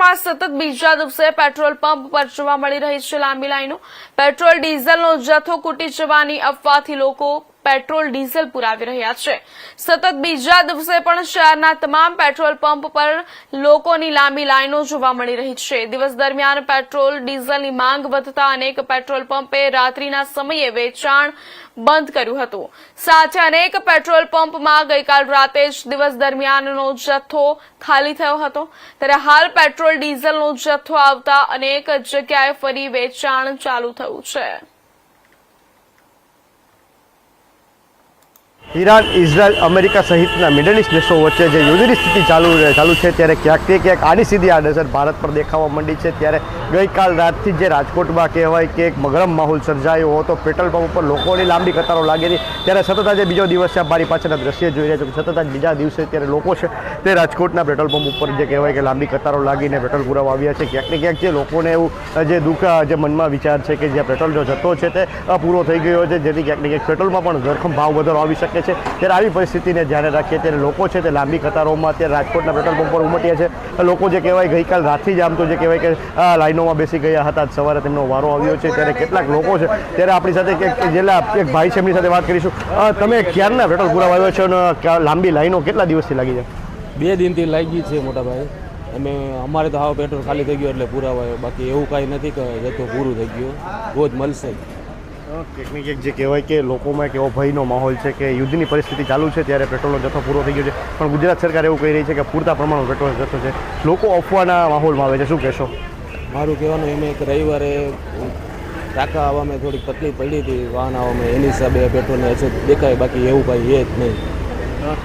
રાજકોટમાં સતત બીજા દિવસે પેટ્રોલ પંપ પર જોવા મળી રહી છે લાંબી લાઈનો। પેટ્રોલ ડીઝલનો જથ્થો ખૂટી જવાની અફવાથી લોકો પેટ્રોલ ડીઝલ પુરાવી રહ્યા છે। સતત બીજા દિવસે પણ શહેરના તમામ પેટ્રોલ પંપ પર લોકોની લાંબી લાઈનો જોવા મળી રહી છે। દિવસ દરમિયાન પેટ્રોલ ડીઝલની માંગ વધતા અનેક પેટ્રોલ પંપે રાત્રિના સમયે વેચાણ બંધ કર્યું હતું। સાથે અનેક પેટ્રોલ પંપમાં ગઈકાલ રાતે જ દિવસ દરમિયાનનો જથ્થો ખાલી થયો હતો, ત્યારે હાલ પેટ્રોલ ડીઝલનો જથ્થો આવતા અનેક જગ્યાએ ફરી વેચાણ ચાલુ થયું છે। ઈરાન, ઇઝરાયલ, અમેરિકા સહિતના મિડલ ઇસ્ટ દેશો વચ્ચે જે યુદ્ધની સ્થિતિ ચાલુ છે ત્યારે ક્યાંક આની સીધી આડઅસર ભારત પર દેખાવા માંડી છે। ત્યારે ગઈકાલ રાતથી જે રાજકોટમાં કહેવાય કે એક ગરમ માહોલ સર્જાયો હતો, પેટ્રોલ પંપ ઉપર લોકોની લાંબી કતારો લાગી હતી, ત્યારે સતત આજે બીજો દિવસ છે। મારી પાછળના દ્રશ્ય જોઈ રહ્યા છો કે સતત આજ બીજા દિવસે ત્યારે લોકો છે તે રાજકોટના પેટ્રોલ પંપ ઉપર જે કહેવાય કે લાંબી કતારો લાગીને પેટ્રોલ પુરાવા આવ્યા છે। ક્યાંક ને ક્યાંક જે લોકોને એવું જે દુઃખ જે મનમાં વિચાર છે કે જે પેટ્રોલનો જથ્થો છે તે પૂરો થઈ ગયો છે, જેથી ક્યાંક ને ક્યાંક પેટ્રોલમાં પણ ધરખમ ભાવ વધારો આવી શકે છે। ત્યારે આવી પરિસ્થિતિને ધ્યાને રાખીએ ત્યારે લોકો છે તે લાંબી કતારોમાં અત્યારે રાજકોટના પેટ્રોલ પંપ પર ઉમટ્યા છે। લોકો જે કહેવાય ગઈકાલ રાતથી જ આમ તો જે કહેવાય કે લાઈનોમાં બેસી ગયા હતા, સવારે તેમનો વારો આવ્યો છે। ત્યારે કેટલાક લોકો છે ત્યારે આપણી સાથે જેટલા એક ભાઈ છે એમની સાથે વાત કરીશું। તમે ક્યારના પેટ્રોલ પુરાવા આવ્યો છો અને લાંબી લાઈનો કેટલા દિવસથી લાગી છે? 2 દિનથી લાગી છે મોટા ભાઈ। અમારે તો હાવ પેટ્રોલ ખાલી થઈ ગયો એટલે પુરાવા, બાકી એવું કાંઈ નથી કે જથ્થો પૂરું થઈ ગયો, રોજ મળશે। ક્યાંક ને ક્યાંક જે કહેવાય કે લોકોમાં એક એવો ભયનો માહોલ છે કે યુદ્ધની પરિસ્થિતિ ચાલુ છે ત્યારે પેટ્રોલનો જથ્થો પૂરો થઈ ગયો છે, પણ ગુજરાત સરકાર એવું કહી રહી છે કે પૂરતા પ્રમાણમાં પેટ્રોલનો જથ્થો છે। લોકો અફવાના માહોલમાં આવે છે, શું કહેશો? મારું કહેવાનું એમ એક રવિવારે ટાંકા આવવામાં થોડીક તકલીફ પડી હતી વાહન આવવામાં, એની હિસાબે પેટ્રોલની અછત દેખાય, બાકી એવું કાંઈ એ જ નહીં।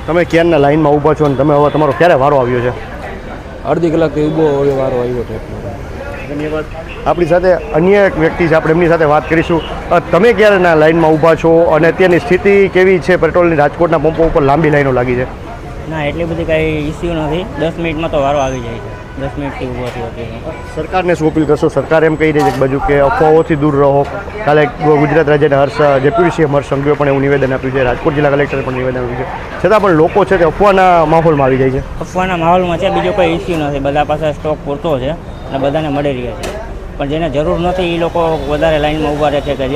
તમે ક્યારના લાઈનમાં ઊભા છો અને તમે હવે તમારો ક્યારે વારો આવ્યો છે? અડધી કલાકથી ઊભો હવે વારો આવ્યો ટ્રેકમાં। ધન્યવાદ। આપણી સાથે અન્ય એક વ્યક્તિ છે, આપણે એમની સાથે વાત કરીશું। તમે ક્યારેના લાઈનમાં ઊભા છો અને અત્યારની સ્થિતિ કેવી છે? પેટ્રોલની રાજકોટના પંપો ઉપર લાંબી લાઈનો લાગી છે? ના, એટલી બધી કાંઈ ઇસ્યુ નથી, 10 મિનિટમાં તો વારો આવી જાય છે, 10 મિનિટથી ઊભો થયો અત્યારે। સરકારને શું અપીલ કરશો? સરકાર એમ કહી રહી છે કે બાજુ કે અફવાઓથી દૂર રહો। કાલે ગુજરાત રાજ્યના ડેપ્યુટી સીએમ હર્ષ સંઘવીએ પણ એવું નિવેદન આપ્યું છે, રાજકોટ જિલ્લા કલેક્ટરે પણ નિવેદન આપ્યું છે, છતાં પણ લોકો છે તે અફવાના માહોલમાં આવી જાય છે। અફવાના માહોલમાં છે, બીજો કોઈ ઇસ્યુ નથી, બધા પાસે સ્ટોક પૂરતો છે અને બધાને મળી રહ્યા છે, પણ જેને જરૂર નથી એ લોકો વધારે લાઈનમાં ઊભા રહે છે, કે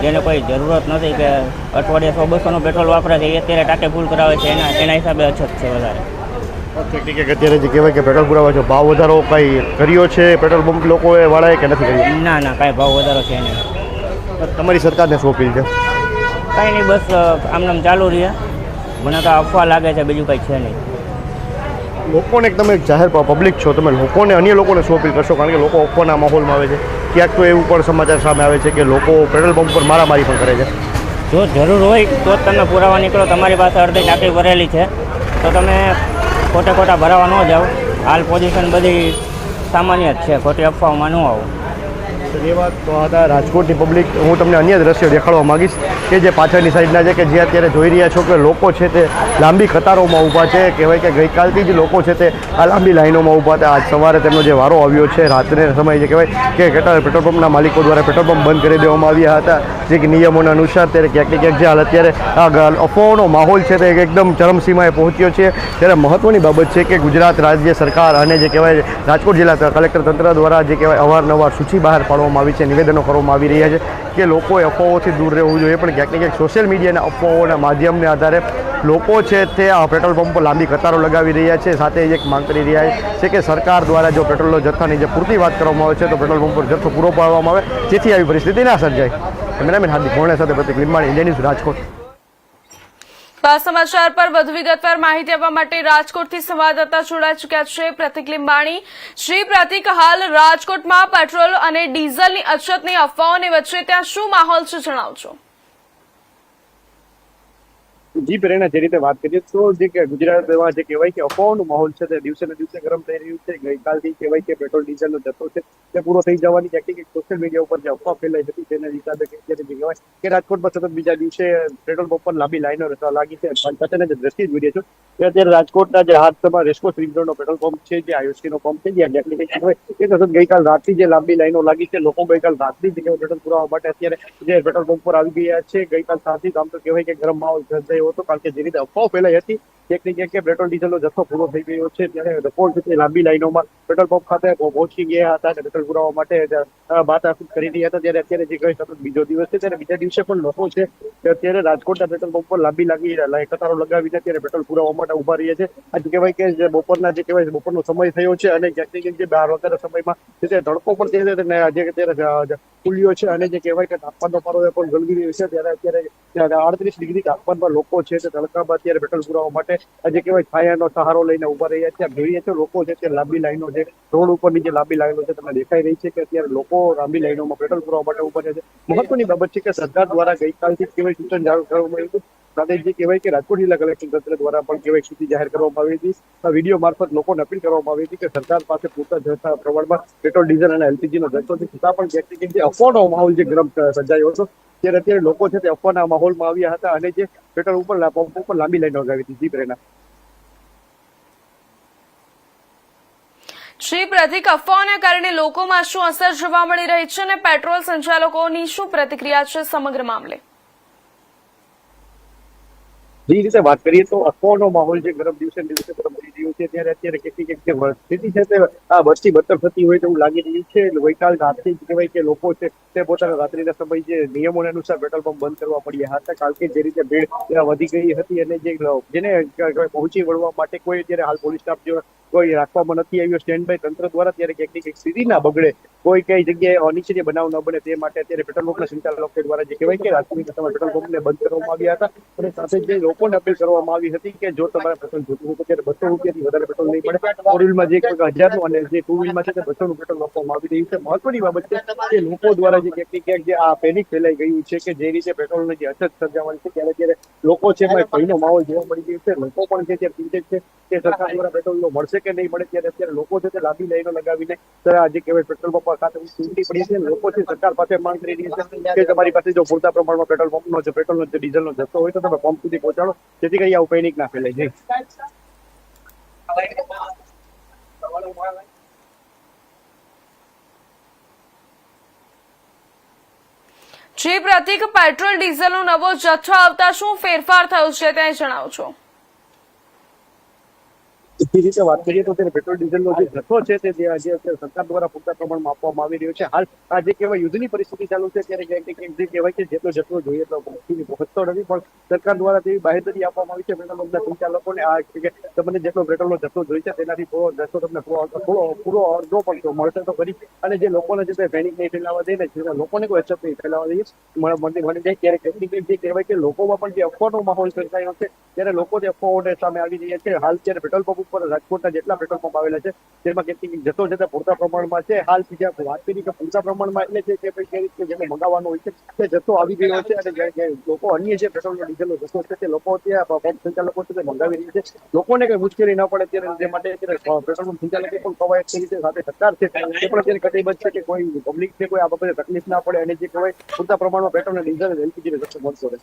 જેને કોઈ જરૂરત નથી કે અઠવાડિયે 100-200નું પેટ્રોલ વાપરે છે એ અત્યારે ટાંકે ફૂલ કરાવે છે, એના હિસાબે અછત છે વધારે। અત્યારે જે કહેવાય કે પેટ્રોલ પુરાવા છે, ભાવ વધારો કંઈ કર્યો છે પેટ્રોલ પંપ લોકોએ વાળાએ કે નથી કર્યો? ના ના, કાંઈ ભાવ વધારો છે નહીં। તમારી સરકારને શું અપીલ છે? કાંઈ નહીં, બસ આમનામ ચાલુ રહે, મને તો અફવા લાગે છે, બીજું કંઈ છે નહીં। લોકોને તમે જાહેર પબ્લિક છો, તમે લોકોને અન્ય લોકોને શું અપીલ કરશો? કારણ કે લોકો અફવાના માહોલમાં આવે છે, ક્યાંક તો એવું પણ સમાચાર સામે આવે છે કે લોકો પેટ્રોલ પંપ પર મારામારી પણ કરે છે। જો જરૂર હોય તો જ તમે પુરાવા નીકળો, તમારી પાસે અડધી ટાંકી ભરેલી છે તો તમે ખોટા ભરાવા ન જાઓ। હાલ પોઝિશન બધી સામાન્ય જ છે, ખોટી અફવાઓમાં ન આવો। એ વાત તો હતા રાજકોટની પબ્લિક। હું તમને અન્ય દ્રશ્યો દેખાડવા માગીશ કે જે પાછળની સાઈડના છે કે જે અત્યારે જોઈ રહ્યા છો કે લોકો છે તે લાંબી કતારોમાં ઊભા છે। કહેવાય કે ગઈકાલથી જ લોકો છે તે આ લાંબી લાઈનોમાં ઊભા હતા। આજ સવારે તેમનો જે વારો આવ્યો છે રાત્રે સમયે જે કહેવાય કે કેટલા પેટ્રોલ પંપના માલિકો દ્વારા પેટ્રોલ પંપ બંધ કરી દેવામાં આવ્યા હતા, જે કે નિયમોના અનુસાર। ત્યારે ક્યાંક ને ક્યાંક જે હાલ અત્યારે અફવાઓનો માહોલ છે તે એકદમ ચરમસીમાએ પહોંચ્યો છે। ત્યારે મહત્ત્વની બાબત છે કે ગુજરાત રાજ્ય સરકાર અને જે કહેવાય રાજકોટ જિલ્લા કલેક્ટર તંત્ર દ્વારા જે કહેવાય અવારનવાર સૂચિ બહાર પાડવામાં આવી છે, નિવેદનો કરવામાં આવી રહ્યા છે કે લોકોએ અફવાઓથી દૂર રહેવું જોઈએ, પણ ક્યાંક ને ક્યાંક સોશિયલ મીડિયાના અફવાઓના માધ્યમને આધારે લોકો છે તે આ પેટ્રોલ પંપ પર લાંબી કતારો લગાવી રહ્યા છે। સાથે એક માંગ કરી રહ્યા છે કે સરકાર દ્વારા જો પેટ્રોલનો જથ્થાની જે પૂરતી વાત કરવામાં આવે છે તો પેટ્રોલ પંપ પર જથ્થો પૂરો પાડવામાં આવે, જેથી આવી પરિસ્થિતિ ના સર્જાય। કેમેરામેન હાર્દિક ભોણે સાથે પ્રતિક લીંબાણી, ઇન્ડિયા ન્યૂઝ, રાજકોટ। આ સમાચાર પર વધુ વિગતવાર માહિતી આપવા માટે રાજકોટથી સંવાદદાતા જોડાઈ ચૂક્યા છે પ્રતિક લીંબાણી। શ્રી પ્રતિક, હાલ રાજકોટમાં પેટ્રોલ અને ડીઝલની અછતની અફવાઓની વચ્ચે ત્યાં શું માહોલ છે, જણાવજો। જી પ્રેરણા, જે રીતે વાત કરીએ તો જે કે ગુજરાતમાં જે કહેવાય કે અફવાઓનો માહોલ છે તે દિવસે ને દિવસે ગરમ થઈ રહ્યું છે। ગઈકાલથી કહેવાય કે પેટ્રોલ ડીઝલનો જથ્થો છે તે પૂરો થઈ જવાની ક્યાંક સોશિયલ મીડિયા ઉપર જે અફવા ફેલાઈ હતી તેના હિસાબે અત્યારે જે કહેવાય કે રાજકોટમાં સતત બીજા દિવસે પેટ્રોલ પંપ પર લાંબી લાઈનો લાગી છે। સાથેના જે દ્રશ્ય જોઈ રહ્યા છો કે અત્યારે રાજકોટના જે હાથમાં રેસ્કોસ રિંગ રોડનો પેટ્રોલ પંપ છે, જે આઈઓસીનો પંપ છે, જ્યાં ક્યાંક ગઈકાલ રાતથી જે લાંબી લાઈનો લાગી છે, લોકો ગઈકાલ રાતથી જ પેટ્રોલ પુરાવા માટે અત્યારે જે પેટ્રોલ પંપ પર આવી ગયા છે। ગઈકાલ સાંજથી આમ તો કહેવાય કે ગરમ માહોલ સર્જાયો રહ્યો હતો, કારણ કે જે રીતે અફવાઓ ફેલાઈ હતી ક્યાંક ને ક્યાંક પેટ્રોલ ડીઝલનો જથ્થો પૂરો થઈ ગયો છે, ત્યારે લોકો છે લાંબી લાઈનોમાં પેટ્રોલ પંપ ખાતે પહોંચી ગયા હતા અને પેટ્રોલ પુરાવા માટે બાતાફીટ કરી રહ્યા હતા. ત્યારે અત્યારે જે કઈ સતત બીજો દિવસ છે, ત્યારે બીજા દિવસે પણ લોકો છે તે અત્યારે રાજકોટના પેટ્રોલ પંપ પર લાંબી કતારો લગાવીને અત્યારે પેટ્રોલ પુરાવા માટે ઉભા રહ્યા છે. આજે કહેવાય કે જે બપોરનો સમય થયો છે અને ક્યાંક ને ક્યાંક જે 12 વાગ્યાના સમયમાં જે તડકો પણ જે અત્યારે ખુલ્યો છે અને જે કહેવાય કે તાપમાનનો પારો પણ ગલગી રહ્યો છે, ત્યારે અત્યારે 38 ડિગ્રી તાપમાનમાં લોકો છે તે તડકામાં અત્યારે પેટ્રોલ પુરાવા માટે જે કહેવાય છાયાનો સહારો લઈને ઉભા રહ્યા છે. જોઈએ છે લોકો છે તે લાંબી લાઈનો છે, રોડ ઉપરની જે લાંબી લાઈનો છે તમને દેખાઈ રહી છે કે અત્યારે લોકો લાંબી લાઈનોમાં પેટ્રોલ પુરાવા માટે ઉભા રહ્યા છે. મહત્વની બાબત છે કે સરકાર દ્વારા ગઈકાલથી કહેવાય સૂચન જાહેર કરવામાં આવ્યું હતું, સાથે જે કહેવાય કે રાજકોટ જિલ્લા કલેક્ટર તંત્ર દ્વારા પણ કહેવાય સ્થિતિ જાહેર કરવામાં આવી હતી. વિડીયો મારફત લોકોને અપીલ કરવામાં આવી હતી કે સરકાર પાસે પૂરતા પ્રમાણમાં પેટ્રોલ ડીઝલ અને LPG નો જથ્થો છે, છતાં પણ ક્યાંક ને ક્યાંક અફવાનો માહોલ જે ગરમ સર્જાયો હતો, ત્યારે અત્યારે લોકો છે તે અફવાના માહોલમાં આવ્યા હતા અને જે પેટ્રોલ પંપ ઉપર લાંબી લાઈનો લગાવી હતી. જી પ્રેરણા. શ્રી પ્રતિક, અફવાઓના કારણે લોકોમાં શું અસર જોવા મળી રહી છે અને પેટ્રોલ સંચાલકોની શું પ્રતિક્રિયા છે સમગ્ર મામલે? જે રીતે વાત કરીએ તો અફવાઓનો માહોલ જે ગરમ દિવસે ગરમ થઈ રહ્યો છે, ત્યારે અત્યારે કેટલીક સ્થિતિ છે તે વધતી બદતર થતી હોય તેવું લાગી રહ્યું છે. ગઈકાલ રાતથી કહેવાય કે લોકો છે તે પોતાના રાત્રિના સમય જે નિયમોને અનુસાર પેટ્રોલ પંપ બંધ કરવા પડ્યા હતા, કારણ કે જે રીતે ભીડ વધી ગઈ હતી અને જેને પહોંચી વળવા માટે કોઈ અત્યારે હાલ પોલીસ સ્ટાફ જો કોઈ રાખવામાં નથી આવ્યો સ્ટેન્ડ બાય તંત્ર દ્વારા, ત્યારે ક્યાંક ને ક્યાંક સ્થિતિ ના બગડે, કોઈ કઈ જગ્યાએ અનિચ્છનીય બનાવ ન બને તે માટે અત્યારે પેટ્રોલ પંપના સંચાલકો દ્વારા જે કહેવાય કે રાજકોટના તમામ પેટ્રોલ પંપને બંધ કરવામાં આવ્યા હતા અને સાથે જે લોકોને અપીલ કરવામાં આવી હતી કે જો તમારે પેટ્રોલ જોતું હોય તો ત્યારે 200 રૂપિયાથી વધારે પેટ્રોલ નહીં મળે. 4 વ્હીલમાં જે 1000નું અને જે 2 વ્હીલમાં છે તે 200નું પેટ્રોલ આપવામાં આવી રહ્યું છે. મહત્વની બાબત છે કે લોકો દ્વારા જે ક્યાંક ને ક્યાંક જે આ પેનિક ફેલાઈ ગયું છે કે જે રીતે પેટ્રોલની જે અછત સર્જાવાની છે, ત્યારે લોકો છે એમાં ભયનો માહોલ જોવા મળી રહ્યો છે. લોકો પણ છે તે ચિંતિત છે કે સરકાર દ્વારા પેટ્રોલ મળશે કે નહીં મળે, ત્યારે અત્યારે લોકો છે તે લાંબી લાઈનો લગાવીને આજે કહેવાય પેટ્રોલ પંપ ખાતે ચૂંટણી પડી છે. લોકો છે સરકાર પાસે માંગ કરી રહી છે કે તમારી પાસે જો પૂરતા પ્રમાણમાં પેટ્રોલ પંપનો છે પેટ્રોલનો ડીઝલનો જથ્થો હોય તો તમે પંપ સુધી પહોંચાડો, જેથી કરી આવું પેનિક ના ફેલાય જાય. જી પ્રતિક, પેટ્રોલ ડીઝલનો નવો જથ્થો આવતા શું ફેરફાર થયો છે તે જણાવજો. એ રીતે વાત કરીએ તો પેટ્રોલ ડીઝલનો જે જથ્થો છે તે આજે સરકાર દ્વારા પૂરતા પ્રમાણમાં આપવામાં આવી રહ્યો છે. હાલ આ જે કહેવાય યુદ્ધની પરિસ્થિતિ ચાલુ છે, ત્યારે ક્યાંક ને ક્યાંક જે કહેવાય કે જેટલો જથ્થો જોઈએ એટલો પહોંચતો નથી, પણ સરકાર દ્વારા તેવી બાહેધરી આપવામાં આવી છે પેટ્રોલ પંપના સંચાલકોને આ કે તમને જેટલો પેટ્રોલનો જથ્થો જોઈએ છે તેનાથી થોડો જથ્થો તમને પૂરો અડધો પણ મળશે તો કરી, અને જે લોકોને જે પેનિક નહીં ફેલાવા દે ને લોકોને કોઈ અછત નહીં ફેલાવા દઈએ મળી જાય, ત્યારે ક્યાંક જે કહેવાય કે લોકોમાં પણ જે અફવાનો માહોલ સર્જાયો છે, ત્યારે લોકો જે અફવાઓને સામે આવી રહ્યા છે. હાલ ત્યારે પેટ્રોલ પંપ ઉપર રાજકોટના જેટલા પેટ્રોલ પંપ આવેલા છે તેમાં કેટલીક જથ્થો છે તે પૂરતા પ્રમાણમાં છે. હાલ બીજા વાત કરી કે પૂરતા પ્રમાણમાં એટલે છે કે રીતે જેને મંગાવવાનો હોય છે તે જથ્થો આવી ગયો છે અને લોકો અન્ય જે પેટ્રોલનો ડીઝલનો જથ્થો છે તે લોકો ત્યાં પંપ સંચાલકો છે તે મંગાવી રહ્યા છે. લોકોને કઈ મુશ્કેલી ન પડે ત્યારે તે માટે અત્યારે પેટ્રોલ પંપ સંચાલકે પણ કવાયત કરી છે, સાથે સરકાર છે તે પણ અત્યારે કટિબદ્ધ છે કે કોઈ પબ્લિક છે કોઈ આ બાબતે તકલીફ ના પડે અને જે કહેવાય પૂરતા પ્રમાણમાં પેટ્રોલ અને ડીઝલ LPG નો જથ્થો મળતો રહે.